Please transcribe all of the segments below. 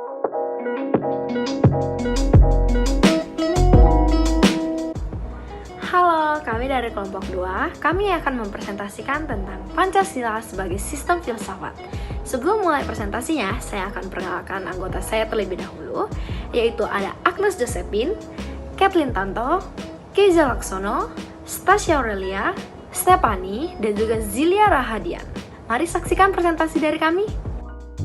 Halo, kami dari kelompok 2. Kami akan mempresentasikan tentang Pancasila sebagai sistem filsafat. Sebelum mulai presentasinya, saya akan perkenalkan anggota saya terlebih dahulu, yaitu ada Agnes Josephine, Kathleen Tanto, Keiza Laksono, Stasia Aurelia, Stephanie, dan juga Zilia Rahadian. Mari saksikan presentasi dari kami.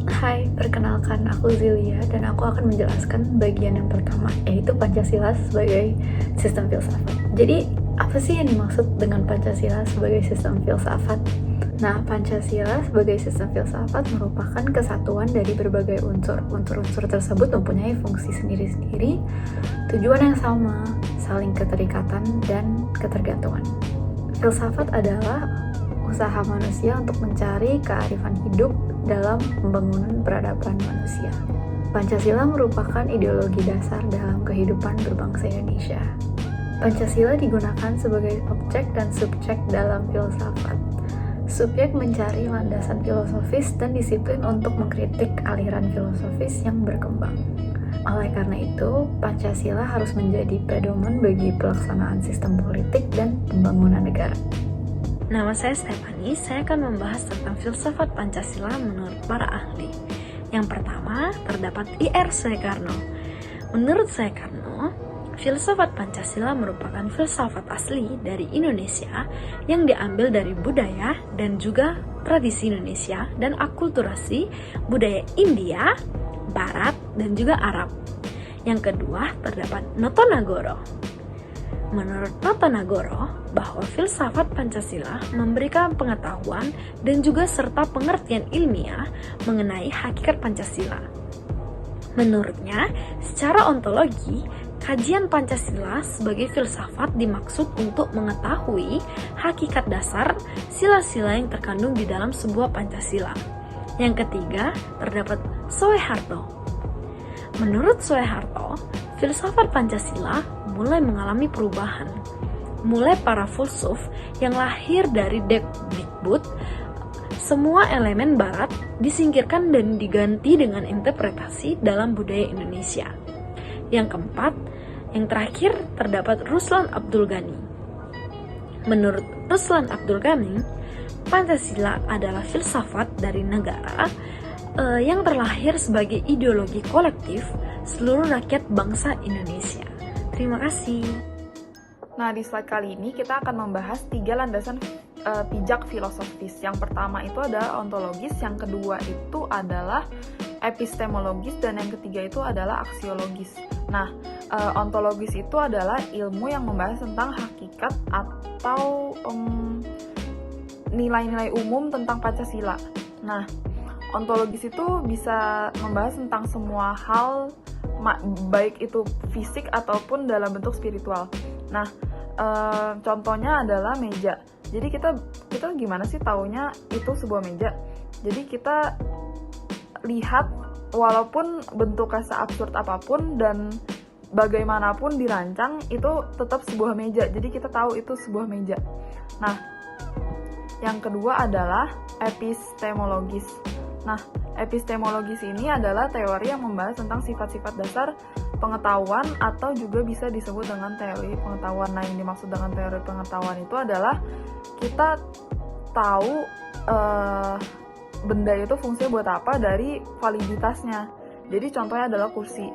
Hai, perkenalkan aku Zilia dan aku akan menjelaskan bagian yang pertama, yaitu Pancasila sebagai sistem filsafat. Jadi, apa sih yang dimaksud dengan Pancasila sebagai sistem filsafat? Nah, Pancasila sebagai sistem filsafat merupakan kesatuan dari berbagai unsur. Unsur-unsur tersebut mempunyai fungsi sendiri-sendiri, tujuan yang sama, saling keterikatan, dan ketergantungan. Filsafat adalah usaha manusia untuk mencari kearifan hidup dalam pembangunan peradaban manusia. Pancasila merupakan ideologi dasar dalam kehidupan berbangsa Indonesia. Pancasila digunakan sebagai objek dan subjek dalam filsafat. Subjek mencari landasan filosofis dan disiplin untuk mengkritik aliran filosofis yang berkembang. Oleh karena itu, Pancasila harus menjadi pedoman bagi pelaksanaan sistem politik dan pembangunan negara. Nama saya Stephanie, saya akan membahas tentang filsafat Pancasila menurut para ahli. Yang pertama, terdapat I.R. Soekarno. Menurut Soekarno, filsafat Pancasila merupakan filsafat asli dari Indonesia yang diambil dari budaya dan juga tradisi Indonesia dan akulturasi budaya India, Barat, dan juga Arab. Yang kedua, terdapat Noto Nagoro. Menurut Noto Nagoro, bahwa filsafat Pancasila memberikan pengetahuan dan juga serta pengertian ilmiah mengenai hakikat Pancasila. Menurutnya, secara ontologi, kajian Pancasila sebagai filsafat dimaksud untuk mengetahui hakikat dasar sila-sila yang terkandung di dalam sebuah Pancasila. Yang ketiga, terdapat Soeharto. Menurut Soeharto, filsafat Pancasila mulai mengalami perubahan. Mulai para filsuf yang lahir dari Dikbud, semua elemen barat disingkirkan dan diganti dengan interpretasi dalam budaya Indonesia. Yang keempat, yang terakhir terdapat Ruslan Abdul Ghani. Menurut Ruslan Abdul Ghani, Pancasila adalah filsafat dari negara yang terlahir sebagai ideologi kolektif seluruh rakyat bangsa Indonesia. Terima kasih. Nah, di slide kali ini kita akan membahas 3 landasan pijak filosofis. Yang pertama itu adalah ontologis, yang kedua itu adalah epistemologis, dan yang ketiga itu adalah aksiologis. Nah, ontologis itu adalah ilmu yang membahas tentang hakikat atau nilai-nilai umum tentang Pancasila. Nah, ontologis itu bisa membahas tentang semua hal, baik itu fisik ataupun dalam bentuk spiritual. Nah, contohnya adalah meja. Jadi kita gimana sih taunya itu sebuah meja? Jadi kita lihat walaupun bentuknya seabsurd apapun dan bagaimanapun dirancang, itu tetap sebuah meja. Jadi kita tahu itu sebuah meja. Nah, yang kedua adalah epistemologis. Nah, epistemologis ini adalah teori yang membahas tentang sifat-sifat dasar pengetahuan atau juga bisa disebut dengan teori pengetahuan. Nah, yang dimaksud dengan teori pengetahuan itu adalah kita tahu benda itu fungsinya buat apa dari validitasnya. Jadi contohnya adalah kursi.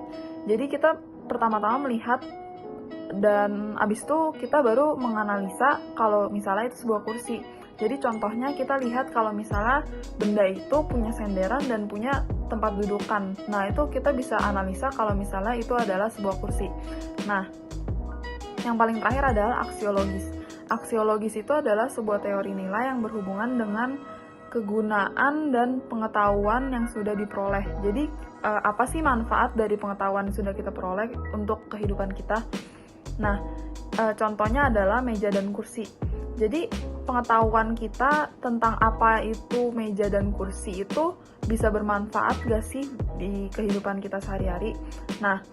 Jadi kita pertama-tama melihat dan abis itu kita baru menganalisa kalau misalnya itu sebuah kursi. Jadi contohnya kita lihat kalau misalnya benda itu punya senderan dan punya tempat dudukan. Nah, itu kita bisa analisa kalau misalnya itu adalah sebuah kursi. Nah, yang paling terakhir adalah aksiologis. Aksiologis itu adalah sebuah teori nilai yang berhubungan dengan kegunaan dan pengetahuan yang sudah diperoleh. Jadi, apa sih manfaat dari pengetahuan yang sudah kita peroleh untuk kehidupan kita? Nah, contohnya adalah meja dan kursi. Jadi, pengetahuan kita tentang apa itu meja dan kursi itu bisa bermanfaat gak sih di kehidupan kita sehari-hari? Nah,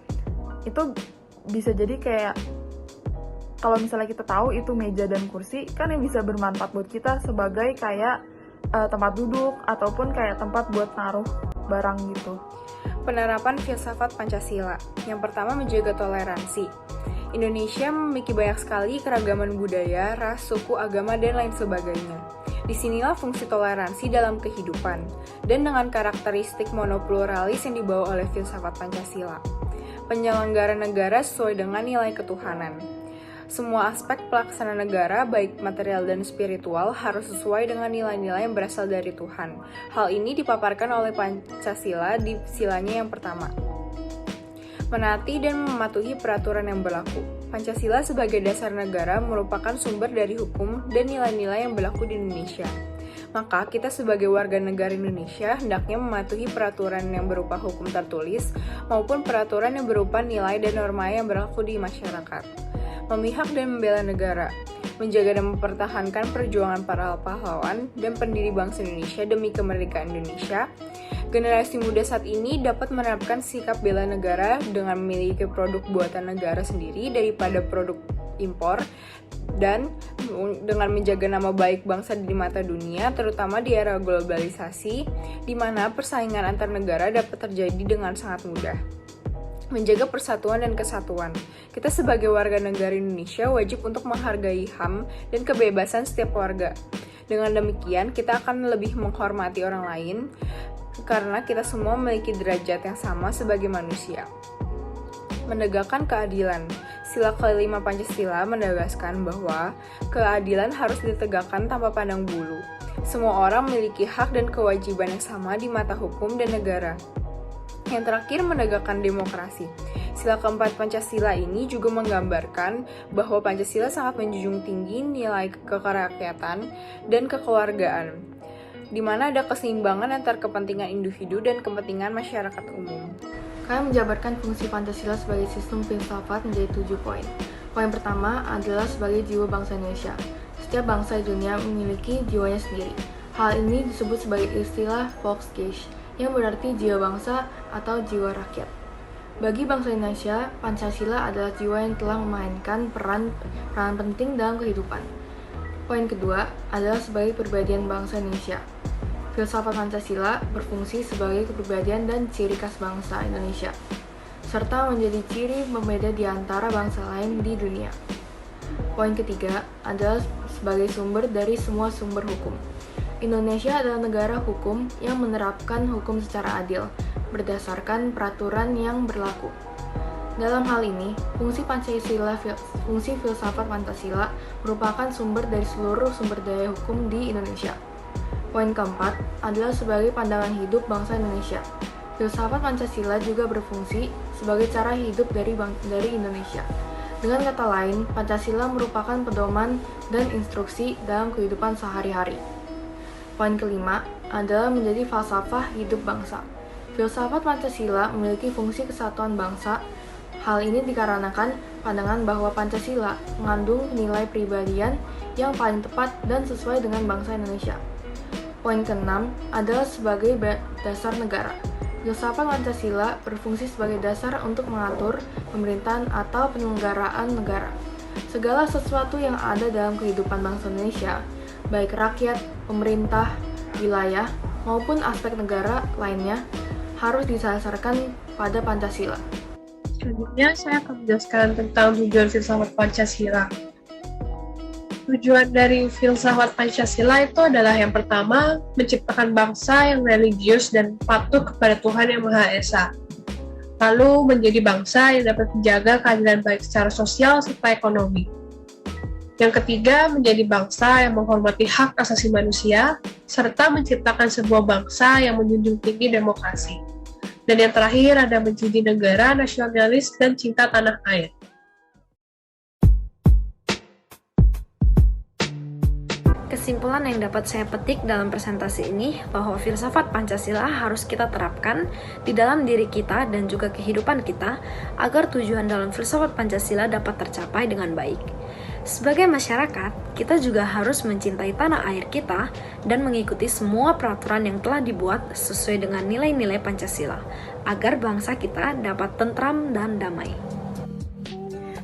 itu bisa jadi kayak kalau misalnya kita tahu itu meja dan kursi, kan yang bisa bermanfaat buat kita sebagai kayak tempat duduk ataupun kayak tempat buat naruh barang gitu. Penerapan filsafat Pancasila. Yang pertama, menjaga toleransi. Indonesia memiliki banyak sekali keragaman budaya, ras, suku, agama, dan lain sebagainya. Disinilah fungsi toleransi dalam kehidupan, dan dengan karakteristik monopluralis yang dibawa oleh filsafat Pancasila. Penyelenggara negara sesuai dengan nilai ketuhanan. Semua aspek pelaksana negara, baik material dan spiritual, harus sesuai dengan nilai-nilai yang berasal dari Tuhan. Hal ini dipaparkan oleh Pancasila di silanya yang pertama. Menaati dan mematuhi peraturan yang berlaku. Pancasila sebagai dasar negara merupakan sumber dari hukum dan nilai-nilai yang berlaku di Indonesia. Maka kita sebagai warga negara Indonesia hendaknya mematuhi peraturan yang berupa hukum tertulis maupun peraturan yang berupa nilai dan norma yang berlaku di masyarakat. Memihak dan membela negara, menjaga dan mempertahankan perjuangan para pahlawan dan pendiri bangsa Indonesia demi kemerdekaan Indonesia. Generasi muda saat ini dapat menerapkan sikap bela negara dengan memiliki produk buatan negara sendiri daripada produk impor, dan dengan menjaga nama baik bangsa di mata dunia, terutama di era globalisasi, di mana persaingan antar negara dapat terjadi dengan sangat mudah. Menjaga persatuan dan kesatuan. Kita sebagai warga negara Indonesia wajib untuk menghargai HAM dan kebebasan setiap warga. Dengan demikian, kita akan lebih menghormati orang lain karena kita semua memiliki derajat yang sama sebagai manusia. Menegakkan keadilan. Sila kelima Pancasila menegaskan bahwa keadilan harus ditegakkan tanpa pandang bulu. Semua orang memiliki hak dan kewajiban yang sama di mata hukum dan negara. Yang terakhir, menegakkan demokrasi. Sila keempat Pancasila ini juga menggambarkan bahwa Pancasila sangat menjunjung tinggi nilai kerakyatan dan kekeluargaan, di mana ada keseimbangan antara kepentingan individu dan kepentingan masyarakat umum. Kami menjabarkan fungsi Pancasila sebagai sistem filsafat menjadi 7 poin. Poin pertama adalah sebagai jiwa bangsa Indonesia. Setiap bangsa di dunia memiliki jiwanya sendiri. Hal ini disebut sebagai istilah Volksgeist, yang berarti jiwa bangsa atau jiwa rakyat. Bagi bangsa Indonesia, Pancasila adalah jiwa yang telah memainkan peran penting dalam kehidupan. Poin kedua adalah sebagai kepribadian bangsa Indonesia. Filsafat Pancasila berfungsi sebagai kepribadian dan ciri khas bangsa Indonesia, serta menjadi ciri pembeda di antara bangsa lain di dunia. Poin ketiga adalah sebagai sumber dari semua sumber hukum. Indonesia adalah negara hukum yang menerapkan hukum secara adil, berdasarkan peraturan yang berlaku. Dalam hal ini, fungsi filsafat Pancasila merupakan sumber dari seluruh sumber daya hukum di Indonesia. Poin keempat adalah sebagai pandangan hidup bangsa Indonesia. Filsafat Pancasila juga berfungsi sebagai cara hidup dari Indonesia. Dengan kata lain, Pancasila merupakan pedoman dan instruksi dalam kehidupan sehari-hari. Poin kelima adalah menjadi falsafah hidup bangsa. Filsafat Pancasila memiliki fungsi kesatuan bangsa. Hal ini dikarenakan pandangan bahwa Pancasila mengandung nilai pribadian yang paling tepat dan sesuai dengan bangsa Indonesia. Poin keenam adalah sebagai dasar negara. Filsafat Pancasila berfungsi sebagai dasar untuk mengatur pemerintahan atau penyelenggaraan negara. Segala sesuatu yang ada dalam kehidupan bangsa Indonesia, baik rakyat, pemerintah, wilayah, maupun aspek negara lainnya, harus disasarkan pada Pancasila. Selanjutnya, saya akan menjelaskan tentang tujuan filsafat Pancasila. Tujuan dari filsafat Pancasila itu adalah yang pertama, menciptakan bangsa yang religius dan patuh kepada Tuhan Yang Maha Esa. Lalu menjadi bangsa yang dapat menjaga keadilan baik secara sosial serta ekonomi. Yang ketiga, menjadi bangsa yang menghormati hak asasi manusia, serta menciptakan sebuah bangsa yang menjunjung tinggi demokrasi. Dan yang terakhir ada menjadi negara nasionalis dan cinta tanah air. Kesimpulan yang dapat saya petik dalam presentasi ini bahwa filsafat Pancasila harus kita terapkan di dalam diri kita dan juga kehidupan kita agar tujuan dalam filsafat Pancasila dapat tercapai dengan baik. Sebagai masyarakat, kita juga harus mencintai tanah air kita dan mengikuti semua peraturan yang telah dibuat sesuai dengan nilai-nilai Pancasila agar bangsa kita dapat tentram dan damai.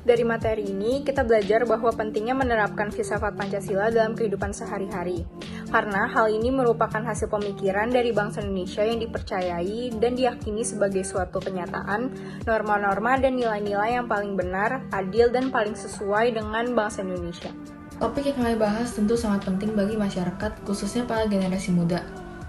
Dari materi ini, kita belajar bahwa pentingnya menerapkan filsafat Pancasila dalam kehidupan sehari-hari. karena hal ini merupakan hasil pemikiran dari bangsa Indonesia yang dipercayai dan diyakini sebagai suatu kenyataan, norma-norma dan nilai-nilai yang paling benar, adil, dan paling sesuai dengan bangsa Indonesia. Topik yang kami bahas tentu sangat penting bagi masyarakat, khususnya para generasi muda.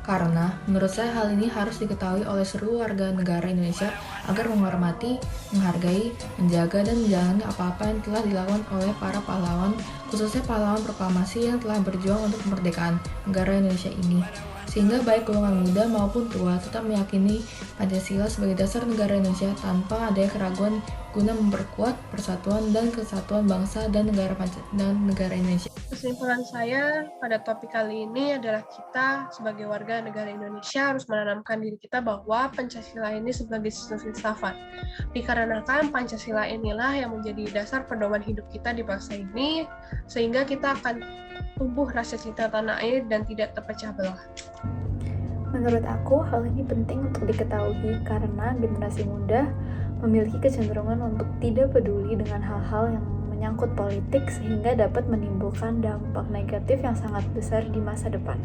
Karena menurut saya hal ini harus diketahui oleh seluruh warga negara Indonesia agar menghormati, menghargai, menjaga, dan menjalani apa-apa yang telah dilakukan oleh para pahlawan, khususnya pahlawan proklamasi yang telah berjuang untuk kemerdekaan negara Indonesia ini. Sehingga baik golongan muda maupun tua tetap meyakini Pancasila sebagai dasar negara Indonesia tanpa adanya keraguan guna memperkuat persatuan dan kesatuan bangsa dan negara Indonesia. Kesimpulan saya pada topik kali ini adalah kita sebagai warga negara Indonesia harus menanamkan diri kita bahwa Pancasila ini sebagai sistem filsafat. Dikarenakan Pancasila inilah yang menjadi dasar pedoman hidup kita di bangsa ini, sehingga kita akan tumbuh rasa cinta tanah air dan tidak terpecah belah. Menurut aku, hal ini penting untuk diketahui karena generasi muda memiliki kecenderungan untuk tidak peduli dengan hal-hal yang menyangkut politik sehingga dapat menimbulkan dampak negatif yang sangat besar di masa depan.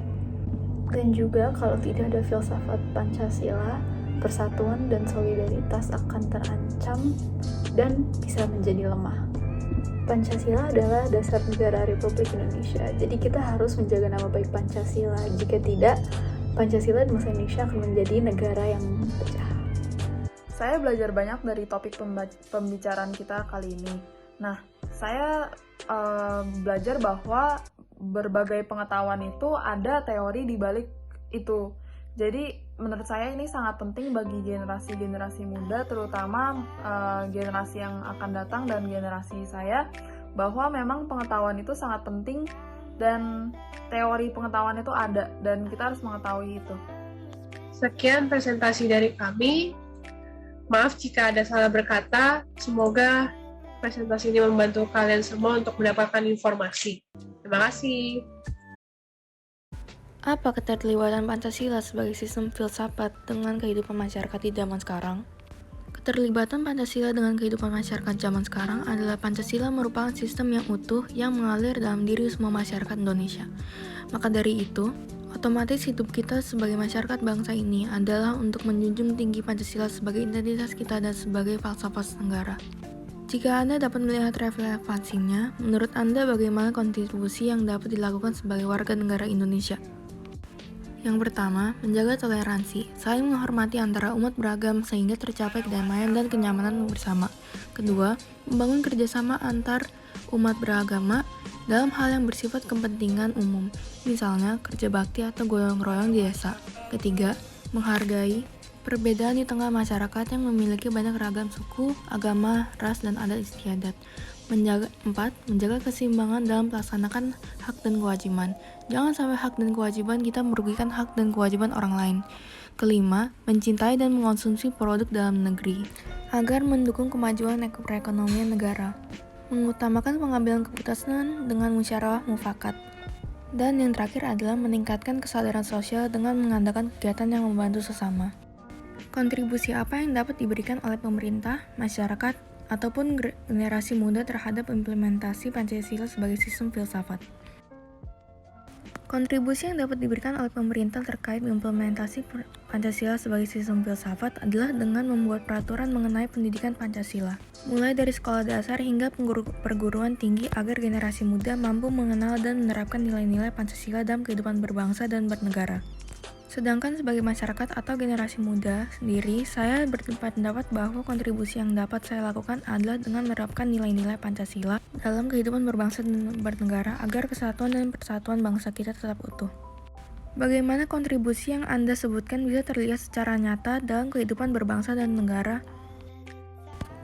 Dan juga kalau tidak ada filsafat Pancasila, persatuan dan solidaritas akan terancam dan bisa menjadi lemah. Pancasila adalah dasar negara Republik Indonesia, jadi kita harus menjaga nama baik Pancasila. Jika tidak, Pancasila dan bangsa Indonesia akan menjadi negara yang pecah. Saya belajar banyak dari topik pembicaraan kita kali ini. Nah, saya belajar bahwa berbagai pengetahuan itu ada teori di balik itu. Jadi menurut saya ini sangat penting bagi generasi-generasi muda, terutama generasi yang akan datang dan generasi saya, bahwa memang pengetahuan itu sangat penting dan teori pengetahuan itu ada dan kita harus mengetahui itu. Sekian presentasi dari kami. Maaf jika ada salah berkata. Semoga presentasi ini membantu kalian semua untuk mendapatkan informasi. Terima kasih. Apa keterlibatan Pancasila sebagai sistem filsafat dengan kehidupan masyarakat di zaman sekarang? Keterlibatan Pancasila dengan kehidupan masyarakat zaman sekarang adalah Pancasila merupakan sistem yang utuh yang mengalir dalam diri semua masyarakat Indonesia. Maka dari itu, otomatis hidup kita sebagai masyarakat bangsa ini adalah untuk menjunjung tinggi Pancasila sebagai identitas kita dan sebagai falsafah negara. Jika Anda dapat melihat relevansinya, menurut Anda bagaimana kontribusi yang dapat dilakukan sebagai warga negara Indonesia? Yang pertama, menjaga toleransi, saling menghormati antara umat beragam sehingga tercapai kedamaian dan kenyamanan bersama. Kedua, membangun kerjasama antar umat beragama dalam hal yang bersifat kepentingan umum, misalnya kerja bakti atau gotong royong di desa. Ketiga, menghargai perbedaan di tengah masyarakat yang memiliki banyak ragam suku, agama, ras, dan adat istiadat. Menjaga keseimbangan dalam melaksanakan hak dan kewajiban. Jangan sampai hak dan kewajiban kita merugikan hak dan kewajiban orang lain. Kelima, mencintai dan mengonsumsi produk dalam negeri agar mendukung kemajuan perekonomian negara. Mengutamakan pengambilan keputusan dengan musyawarah mufakat. Dan yang terakhir adalah meningkatkan kesadaran sosial dengan mengadakan kegiatan yang membantu sesama. Kontribusi apa yang dapat diberikan oleh pemerintah, masyarakat, ataupun generasi muda terhadap implementasi Pancasila sebagai sistem filsafat? Kontribusi yang dapat diberikan oleh pemerintah terkait implementasi Pancasila sebagai sistem filsafat adalah dengan membuat peraturan mengenai pendidikan Pancasila, mulai dari sekolah dasar hingga perguruan tinggi agar generasi muda mampu mengenal dan menerapkan nilai-nilai Pancasila dalam kehidupan berbangsa dan bernegara. Sedangkan sebagai masyarakat atau generasi muda sendiri, saya berpendapat bahwa kontribusi yang dapat saya lakukan adalah dengan menerapkan nilai-nilai Pancasila dalam kehidupan berbangsa dan bernegara agar kesatuan dan persatuan bangsa kita tetap utuh. Bagaimana kontribusi yang Anda sebutkan bisa terlihat secara nyata dalam kehidupan berbangsa dan negara?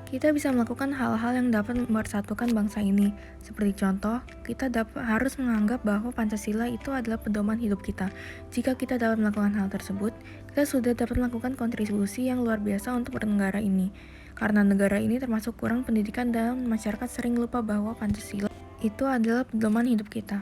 Kita bisa melakukan hal-hal yang dapat mempersatukan bangsa ini. Seperti contoh, kita harus menganggap bahwa Pancasila itu adalah pedoman hidup kita. Jika kita dapat melakukan hal tersebut, kita sudah dapat melakukan kontribusi yang luar biasa untuk bernegara ini. Karena negara ini termasuk kurang pendidikan dan masyarakat sering lupa bahwa Pancasila itu adalah pedoman hidup kita.